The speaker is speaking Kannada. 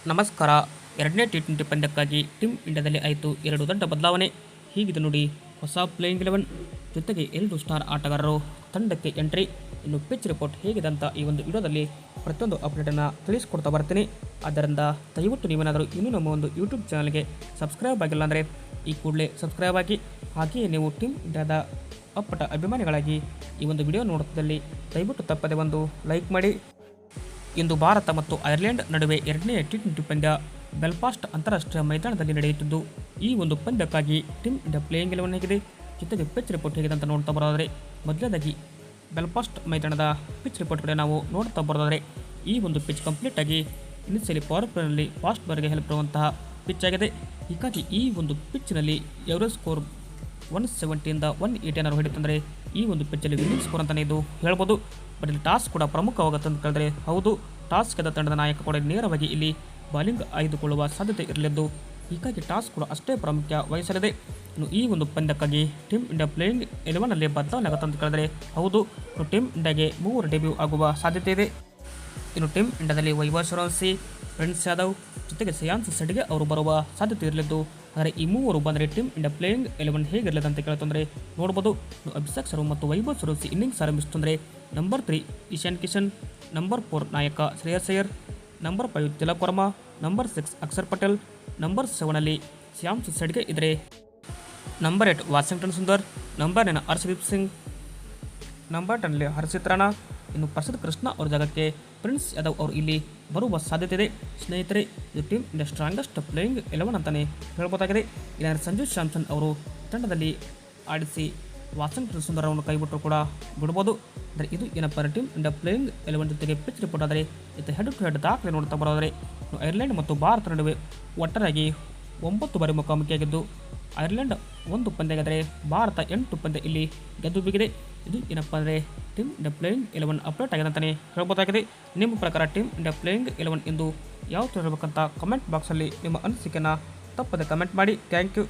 ನಮಸ್ಕಾರ. ಎರಡನೇ ಟಿ20 ಪಂದ್ಯಕ್ಕಾಗಿ ಟೀಮ್ ಇಂಡಿಯಾದಲ್ಲಿ ಆಯಿತು ಎರಡು ದೊಡ್ಡ ಬದಲಾವಣೆ. ಹೀಗಿದೆ ನೋಡಿ ಹೊಸ ಪ್ಲೇಯಿಂಗ್ 11 ಜೊತೆಗೆ 2 ಸ್ಟಾರ್ ಆಟಗಾರರು ತಂಡಕ್ಕೆ ಎಂಟ್ರಿ. ಇನ್ನು ಪಿಚ್ ರಿಪೋರ್ಟ್ ಹೇಗಿದೆ ಅಂತ ಈ ಒಂದು ವಿಡಿಯೋದಲ್ಲಿ ಪ್ರತಿಯೊಂದು ಅಪ್ಡೇಟನ್ನು ತಿಳಿಸ್ಕೊಡ್ತಾ ಬರ್ತೀನಿ. ಆದ್ದರಿಂದ ದಯವಿಟ್ಟು ನೀವೇನಾದರೂ ಇನ್ನೂ ನಮ್ಮ ಒಂದು ಯೂಟ್ಯೂಬ್ ಚಾನಲ್ಗೆ ಸಬ್ಸ್ಕ್ರೈಬ್ ಆಗಿಲ್ಲ ಅಂದರೆ ಈ ಕೂಡಲೇ ಸಬ್ಸ್ಕ್ರೈಬ್ ಆಗಿ, ಹಾಗೆಯೇ ನೀವು ಟೀಮ್ ಇಂಡಿಯಾದ ಅಪ್ಪಟ ಅಭಿಮಾನಿಗಳಾಗಿ ಈ ಒಂದು ವಿಡಿಯೋ ನೋಡುತ್ತದಲ್ಲಿ ದಯವಿಟ್ಟು ತಪ್ಪದೆ ಒಂದು ಲೈಕ್ ಮಾಡಿ. ಇಂದು ಭಾರತ ಮತ್ತು ಐರ್ಲೆಂಡ್ ನಡುವೆ ಎರಡನೇ ಟಿ20 ಪಂದ್ಯ ಬೆಲ್ಫಾಸ್ಟ್ ಅಂತಾರಾಷ್ಟ್ರೀಯ ಮೈದಾನದಲ್ಲಿ ನಡೆಯುತ್ತಿದ್ದು, ಈ ಒಂದು ಪಂದ್ಯಕ್ಕಾಗಿ ಟೀಮ್ ಇಂಡಿಯಾ ಪ್ಲೇಯಿಂಗ್ 11 ಹೇಗಿದೆ, ಜೊತೆಗೆ ಪಿಚ್ ರಿಪೋರ್ಟ್ ಹೇಗಿದೆ ಅಂತ ನೋಡ್ತಾ ಬರೋದಾದರೆ, ಮೊದಲನೇದಾಗಿ ಬೆಲ್ಫಾಸ್ಟ್ ಮೈದಾನದ ಪಿಚ್ ರಿಪೋರ್ಟ್ ಕಡೆ ನಾವು ನೋಡ್ತಾ ಬರೋದಾದರೆ, ಈ ಒಂದು ಪಿಚ್ ಕಂಪ್ಲೀಟಾಗಿ ಇನಿಷಿಯಲಿ ಪವರ್ ಪ್ಲೇನಲ್ಲಿ ಫಾಸ್ಟ್ ಬಾಲ್ಗೆ ಹೆಲ್ಪ್ ಇರುವಂತಹ ಪಿಚ್ ಆಗಿದೆ. ಹೀಗಾಗಿ ಈ ಒಂದು ಪಿಚ್ನಲ್ಲಿ ಎವರೇಜ್ ಸ್ಕೋರ್ 170 180 ಏನಾದ್ರು ಹಿಡಿತಂದರೆ ಈ ಒಂದು ಪಿಚ್ಚಲ್ಲಿ ವಿನ್ನಿಂಗ್ ಸ್ಕೋರ್ ಅಂತಲೇ ಇದು ಹೇಳ್ಬೋದು. ಬಟ್ ಇಲ್ಲಿ ಟಾಸ್ ಕೂಡ ಪ್ರಮುಖವಾಗುತ್ತೆ ಅಂತ ಕೇಳಿದ್ರೆ ಹೌದು, ಟಾಸ್ ಗೆದ್ದ ತಂಡದ ನಾಯಕ ಕೂಡ ನೇರವಾಗಿ ಇಲ್ಲಿ ಬಾಲಿಂಗ್ ಆಯ್ದುಕೊಳ್ಳುವ ಸಾಧ್ಯತೆ ಇರಲಿದ್ದು, ಹೀಗಾಗಿ ಟಾಸ್ ಕೂಡ ಅಷ್ಟೇ ಪ್ರಾಮುಖ್ಯ ವಹಿಸಲಿದೆ. ಇನ್ನು ಈ ಒಂದು ಪಂದ್ಯಕ್ಕಾಗಿ ಟೀಮ್ ಇಂಡಿಯಾ ಪ್ಲೇಯಿಂಗ್ 11ನಲ್ಲಿ ಬದಲಾವಣೆ ಆಗುತ್ತೆ ಅಂತ ಕೇಳಿದ್ರೆ ಹೌದು, ಟೀಮ್ ಇಂಡಿಯಾಗೆ 3 ಡೆಬ್ಯೂ ಆಗುವ ಸಾಧ್ಯತೆ ಇದೆ. ಇನ್ನು ಟೀಮ್ ಇಂಡಿಯಾದಲ್ಲಿ ವೈಭವ್ ಸೂರ್ಯವಂಶಿ, ಪ್ರಿನ್ಸ್ ಯಾದವ್ ಜೊತೆಗೆ ಶ್ರೇಯಾಂಸ್ ಸಡಿಗೆ ಅವರು ಬರುವ ಸಾಧ್ಯತೆ ಇರಲಿದ್ದು, ಆದರೆ ಈ ಮೂವರು ಬಂದರೆ ಟೀಮ್ ಇಂಡಿಯಾ ಪ್ಲೇಯಿಂಗ್ 11 ಹೇಗಿರಲಿದೆ ಅಂತ ಕೇಳ್ತಂದರೆ ನೋಡ್ಬೋದು. ಅಭಿಷೇಕ್ ಶರ್ಮಾ ಮತ್ತು ವೈಭವ್ ಸೂರ್ಯವಂಶಿ ಇನ್ನಿಂಗ್ಸ್ ಆರಂಭಿಸುತ್ತಂದರೆ ನಂಬರ್ 3 ಇಶಾನ್ ಕಿಶನ್, ನಂಬರ್ 4 ನಾಯಕ Shreyas Iyer, number 5 Tilak Varma, number 6 Axar Patel, number 7ನಲ್ಲಿ ಶ್ರೇಯಾಂಸ್ ಸಡಿಗೆ ಇದ್ದರೆ number 8 Washington Sundar, number 9 Harshdeep Singh, number 10ನಲ್ಲಿ ಹರ್ಷಿತ್ ರಾಣಾ. ಇನ್ನು ಪ್ರಸಿದ್ಧ ಕೃಷ್ಣ ಅವರ ಜಾಗಕ್ಕೆ ಪ್ರಿನ್ಸ್ ಯಾದವ್ ಅವರು ಇಲ್ಲಿ ಬರುವ ಸಾಧ್ಯತೆ ಇದೆ. ಸ್ನೇಹಿತರೆ, ಇದು ಟೀಮ್ ಇಂಡಿಯಾ ಸ್ಟ್ರಾಂಗೆಸ್ಟ್ ಪ್ಲೇಯಿಂಗ್ 11 ಅಂತಲೇ ಹೇಳ್ಬೋದಾಗಿದೆ. ಇಲ್ಲಾಂದರೆ ಸಂಜು ಸ್ಯಾಮ್ಸನ್ ಅವರು ತಂಡದಲ್ಲಿ ಆಡಿಸಿ ವಾಷಿಂಗ್ಟನ್ ಸುಂದರ್ ಅವರನ್ನು ಕೈಬಿಟ್ಟರು ಕೂಡ ಬಿಡ್ಬೋದು. ಅಂದರೆ ಇದು ಏನಪ್ಪ ಟೀಮ್ ಇಂಡಿಯಾ ಪ್ಲೇಯಿಂಗ್ 11 ಜೊತೆಗೆ ಪಿಚ್ ರಿಪೋರ್ಟ್ ಆದರೆ ಇದು ಹೆಡ್ ಟು ಹೆಡ್ ದಾಖಲೆ ನೋಡ್ತಾ ಬರೋದರೆ, ಐರ್ಲೆಂಡ್ ಮತ್ತು ಭಾರತ ನಡುವೆ ಒಟ್ಟಾರೆಯಾಗಿ 9 ಬಾರಿ ಮುಖಾಮುಖಿಯಾಗಿದ್ದು, ಐರ್ಲೆಂಡ್ 1 ಪಂದ್ಯ ಗೆದ್ದರೆ ಭಾರತ 8 ಪಂದ್ಯ ಇಲ್ಲಿ ಗೆದ್ದು ಬಿಗಿದೆ. ಇದು ಏನಪ್ಪ ಅಂದರೆ ಟೀಮ್ ಇಂಡಿಯಾ ಪ್ಲೇಯಿಂಗ್ 11 ಅಪ್ಡೇಟ್ ಆಗಿದೆ ಅಂತಲೇ ಹೇಳ್ಬೋದಾಗಿದೆ. ನಿಮ್ಮ ಪ್ರಕಾರ ಟೀಮ್ ಇಂಡಿಯಾ ಪ್ಲೇಯಿಂಗ್ 11 ಎಂದು ಯಾವ ಥರ ಇರಬೇಕಂತ ಕಮೆಂಟ್ ಬಾಕ್ಸಲ್ಲಿ ನಿಮ್ಮ ಅನಿಸಿಕೆಯನ್ನು ತಪ್ಪದೆ ಕಮೆಂಟ್ ಮಾಡಿ. Thank you.